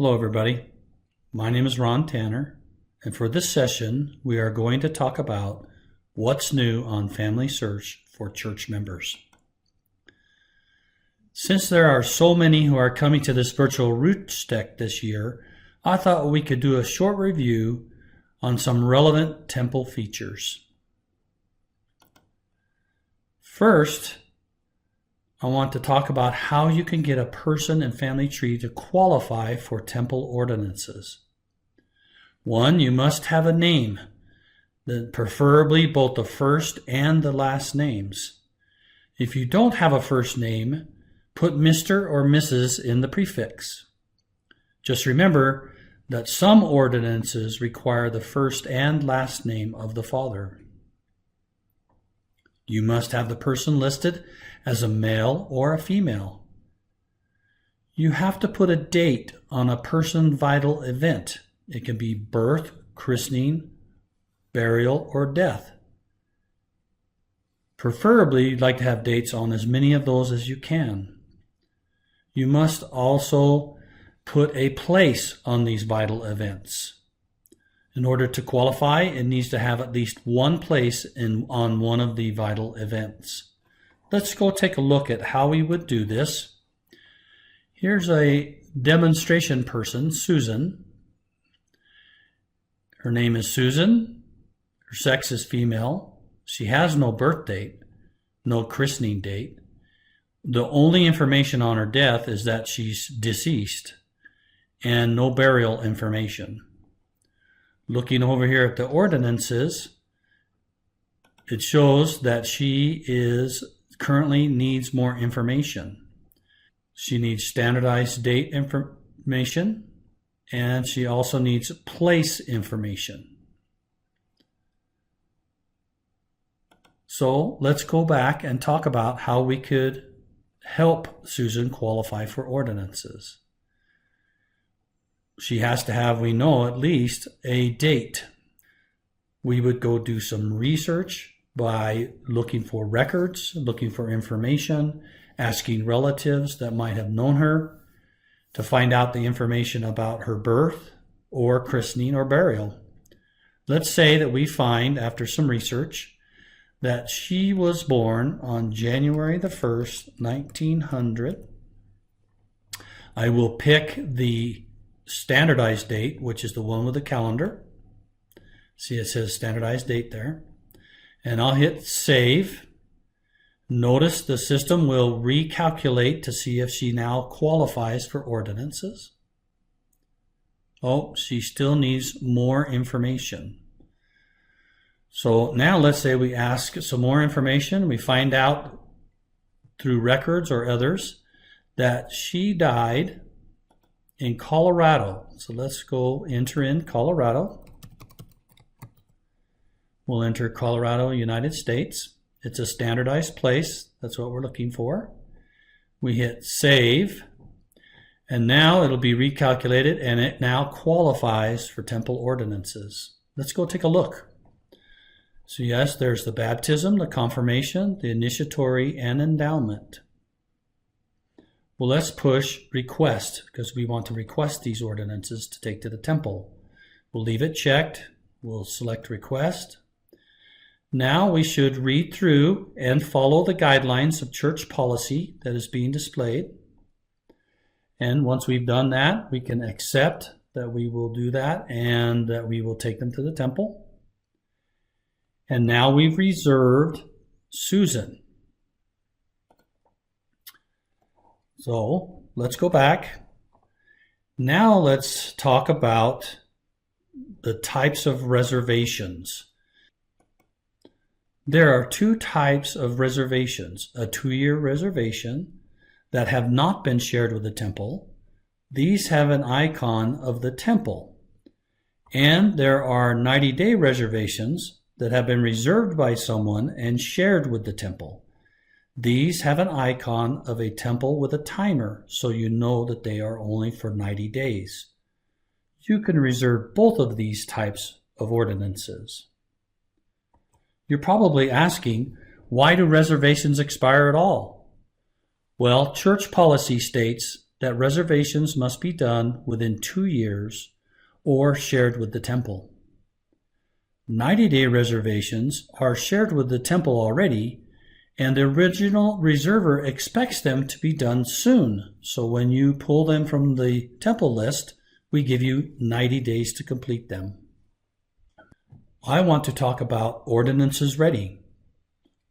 Hello everybody, my name is Ron Tanner, and for this session we are going to talk about what's new on Family Search for church members. Since there are so many who are coming to this virtual Roots Tech this year, I thought we could do a short review on some relevant temple features. First, I want to talk about how you can get a person and family tree to qualify for temple ordinances. One, you must have a name, preferably both the first and the last names. If you don't have a first name, put Mr. or Mrs. in the prefix. Just remember that some ordinances require the first and last name of the father. You must have the person listed as a male or a female. You have to put a date on a person's vital event. It can be birth, christening, burial, or death. Preferably, you'd like to have dates on as many of those as you can. You must also put a place on these vital events. In order to qualify, it needs to have at least one place on one of the vital events. Let's go take a look at how we would do this. Here's a demonstration person, Susan. Her name is Susan. Her sex is female. She has no birth date, no christening date. The only information on her death is that she's deceased, and no burial information. Looking over here at the ordinances, it shows that she currently needs more information. She needs standardized date information, and she also needs place information. So let's go back and talk about how we could help Susan qualify for ordinances. She has to have, we know, at least a date. We would go do some research by looking for records, looking for information, asking relatives that might have known her to find out the information about her birth or christening or burial. Let's say that we find, after some research, that she was born on January the 1st, 1900. I will pick the standardized date, which is the one with the calendar. See, it says standardized date there. And I'll hit save. Notice the system will recalculate to see if she now qualifies for ordinances. Oh, she still needs more information. So now let's say we ask some more information. We find out through records or others that she died in Colorado. So let's go enter in Colorado. We'll enter Colorado, United States. It's a standardized place. That's what we're looking for. We hit save, and now it'll be recalculated, and it now qualifies for temple ordinances. Let's go take a look. So yes, there's the baptism, the confirmation, the initiatory, and endowment. Well, let's push request because we want to request these ordinances to take to the temple. We'll leave it checked. We'll select request. Now we should read through and follow the guidelines of church policy that is being displayed. And once we've done that, we can accept that we will do that and that we will take them to the temple. And now we've reserved Susan. So let's go back. Now let's talk about the types of reservations. There are two types of reservations: a 2-year reservation that have not been shared with the temple. These have an icon of the temple. And there are 90-day reservations that have been reserved by someone and shared with the temple. These have an icon of a temple with a timer, so you know that they are only for 90 days. You can reserve both of these types of ordinances. You're probably asking, why do reservations expire at all? Well, church policy states that reservations must be done within 2 years or shared with the temple. 90-day reservations are shared with the temple already, and the original reserver expects them to be done soon. So when you pull them from the temple list, we give you 90 days to complete them. I want to talk about Ordinances Ready.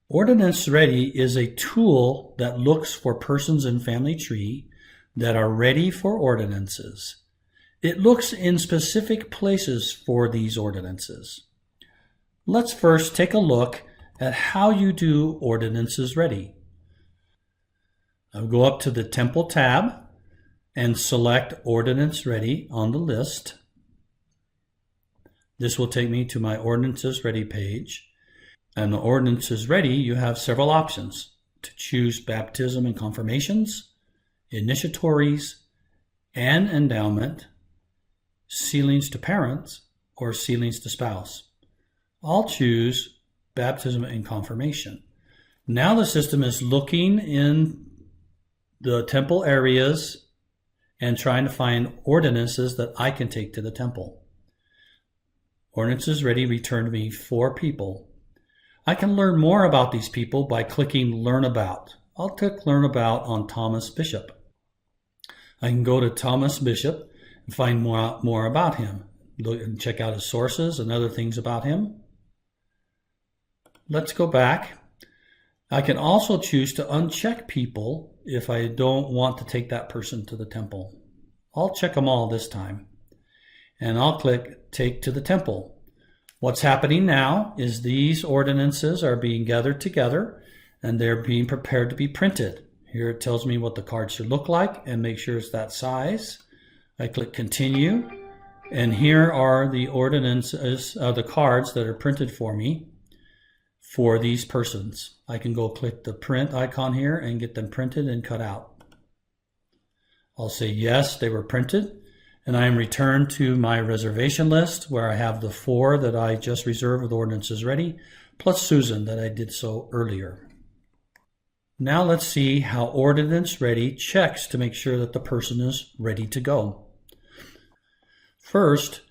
Ordinance Ready is a tool that looks for persons in family tree that are ready for ordinances. It looks in specific places for these ordinances. Let's first take a look at how you do Ordinances Ready. I'll go up to the Temple tab and select Ordinance Ready on the list. This will take me to my Ordinances Ready page. And the Ordinances Ready, you have several options to choose baptism and confirmations, initiatories, and endowment, sealings to parents, or sealings to spouse. I'll choose baptism and confirmation. Now the system is looking in the temple areas and trying to find ordinances that I can take to the temple. Ordinances Ready returned me 4 people. I can learn more about these people by clicking Learn About. I'll click Learn About on Thomas Bishop. I can go to Thomas Bishop and find more about him. Look and check out his sources and other things about him. Let's go back. I can also choose to uncheck people if I don't want to take that person to the temple. I'll check them all this time. And I'll click Take to the Temple. What's happening now is these ordinances are being gathered together and they're being prepared to be printed. Here it tells me what the card should look like and make sure it's that size. I click Continue, and here are the ordinances, the cards that are printed for me for these persons. I can go click the print icon here and get them printed and cut out. I'll say yes, they were printed, and I am returned to my reservation list where I have the 4 that I just reserved with Ordinances Ready, plus Susan that I did so earlier. Now let's see how Ordinance Ready checks to make sure that the person is ready to go. First,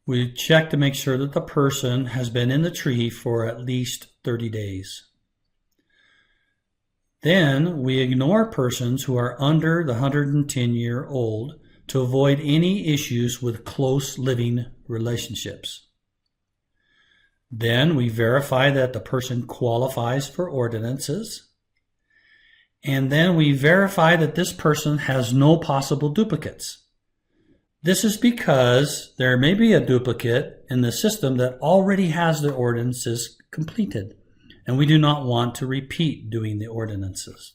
we check to make sure that the person has been in the tree for at least 30 days. Then we ignore persons who are under the 110-year-old to avoid any issues with close living relationships. Then we verify that the person qualifies for ordinances. And then we verify that this person has no possible duplicates. This is because there may be a duplicate in the system that already has the ordinances completed, and we do not want to repeat doing the ordinances.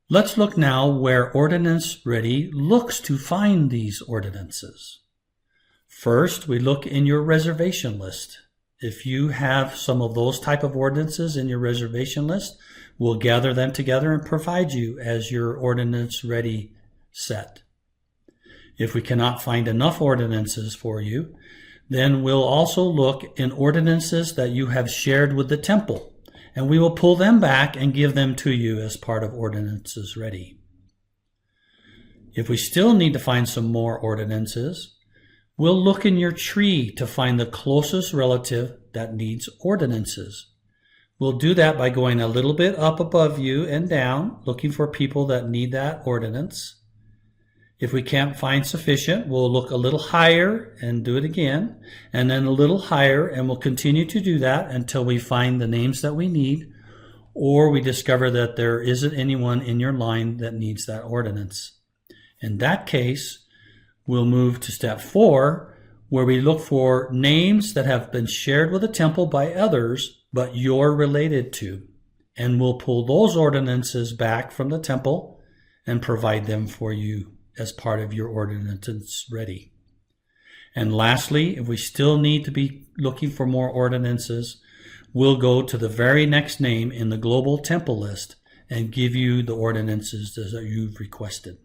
Let's look now where Ordinance Ready looks to find these ordinances. First, we look in your reservation list. If you have some of those type of ordinances in your reservation list, we'll gather them together and provide you as your Ordinance Ready set. If we cannot find enough ordinances for you, then we'll also look in ordinances that you have shared with the temple, and we will pull them back and give them to you as part of Ordinances Ready. If we still need to find some more ordinances, we'll look in your tree to find the closest relative that needs ordinances. We'll do that by going a little bit up above you and down, looking for people that need that ordinance. If we can't find sufficient, we'll look a little higher and do it again, and then a little higher, and we'll continue to do that until we find the names that we need, or we discover that there isn't anyone in your line that needs that ordinance. In that case, we'll move to step 4, where we look for names that have been shared with the temple by others, but you're related to. And we'll pull those ordinances back from the temple and provide them for you as part of your Ordinances Ready. And lastly, if we still need to be looking for more ordinances, we'll go to the very next name in the global temple list and give you the ordinances that you've requested.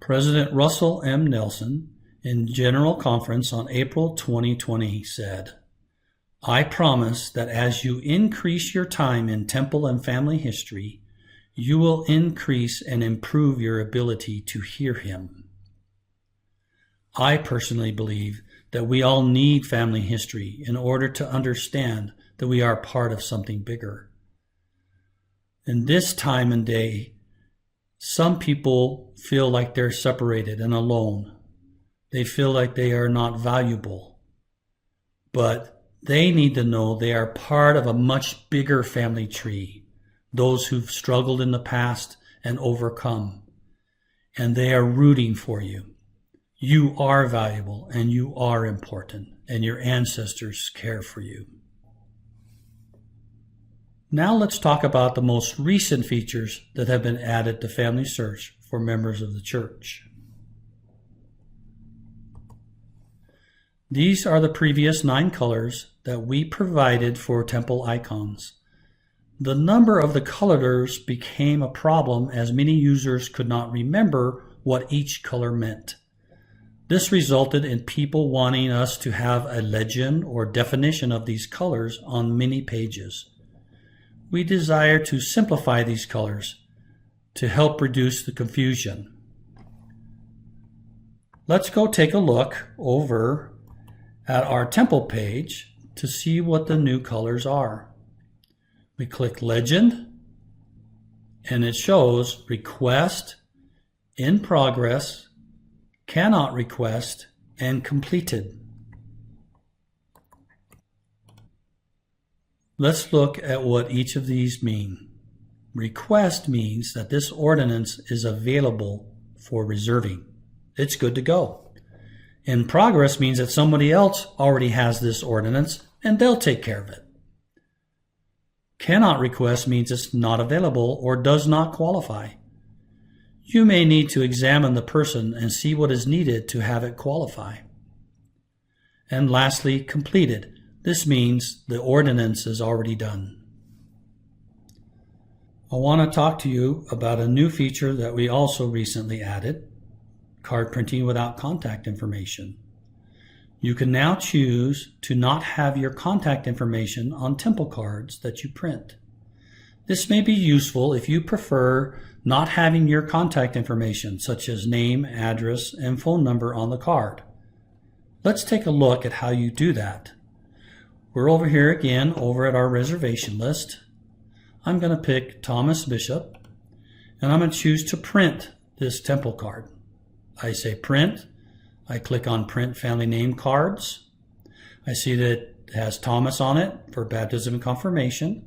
President Russell M. Nelson, in General Conference on April 2020, said, I promise that as you increase your time in temple and family history, you will increase and improve your ability to hear Him. I personally believe that we all need family history in order to understand that we are part of something bigger. In this time and day, some people feel like they're separated and alone. They feel like they are not valuable. But they need to know they are part of a much bigger family tree, those who've struggled in the past and overcome. And they are rooting for you. You are valuable and you are important, and your ancestors care for you. Now let's talk about the most recent features that have been added to Family Search for members of the church. These are the previous 9 colors that we provided for temple icons. The number of the colors became a problem as many users could not remember what each color meant. This resulted in people wanting us to have a legend or definition of these colors on many pages. We desire to simplify these colors to help reduce the confusion. Let's go take a look over at our temple page to see what the new colors are. We click Legend, and it shows Request, In Progress, Cannot Request, and Completed. Let's look at what each of these mean. Request means that this ordinance is available for reserving. It's good to go. In progress means that somebody else already has this ordinance and they'll take care of it. Cannot request means it's not available or does not qualify. You may need to examine the person and see what is needed to have it qualify. And lastly, completed. This means the ordinance is already done. I want to talk to you about a new feature that we also recently added, card printing without contact information. You can now choose to not have your contact information on temple cards that you print. This may be useful if you prefer not having your contact information, such as name, address, and phone number on the card. Let's take a look at how you do that. We're over here again, over at our reservation list. I'm going to pick Thomas Bishop, and I'm going to choose to print this temple card. I say print. I click on print family name cards. I see that it has Thomas on it for baptism and confirmation.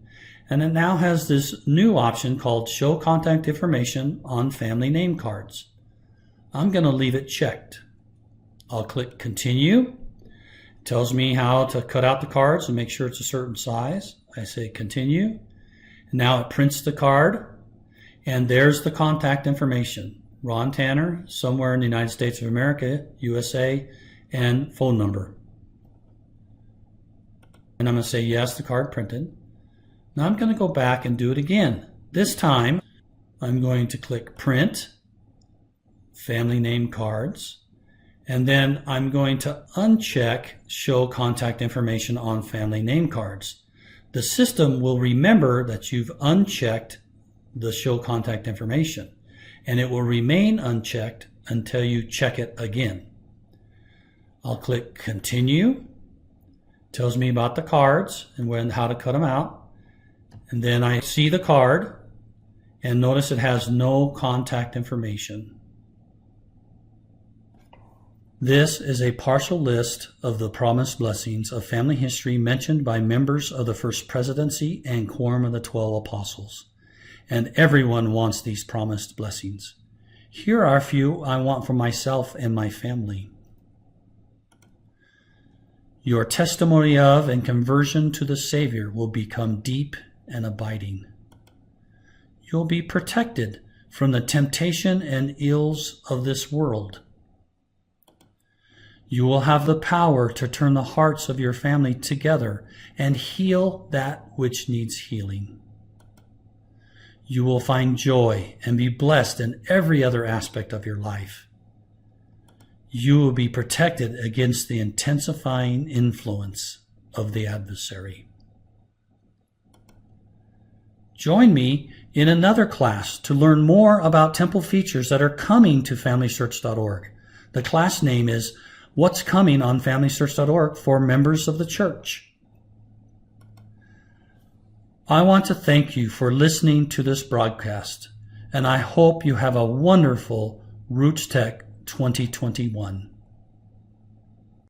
And it now has this new option called show contact information on family name cards. I'm going to leave it checked. I'll click continue. It tells me how to cut out the cards and make sure it's a certain size. I say continue. Now it prints the card, and there's the contact information. Ron Tanner, somewhere in the United States of America, USA, and phone number. And I'm going to say yes, the card printed. Now I'm going to go back and do it again. This time I'm going to click print, family name cards, and then I'm going to uncheck show contact information on family name cards. The system will remember that you've unchecked the show contact information, and it will remain unchecked until you check it again. I'll click continue. It tells me about the cards and how to cut them out. And then I see the card, and notice it has no contact information. This is a partial list of the promised blessings of family history mentioned by members of the First Presidency and Quorum of the 12 Apostles. And everyone wants these promised blessings. Here are a few I want for myself and my family. Your testimony of and conversion to the Savior will become deep and abiding. You'll be protected from the temptation and ills of this world. You will have the power to turn the hearts of your family together and heal that which needs healing. You will find joy and be blessed in every other aspect of your life. You will be protected against the intensifying influence of the adversary. Join me in another class to learn more about temple features that are coming to FamilySearch.org. The class name is What's Coming on FamilySearch.org for members of the church. I want to thank you for listening to this broadcast, and I hope you have a wonderful Roots Tech 2021.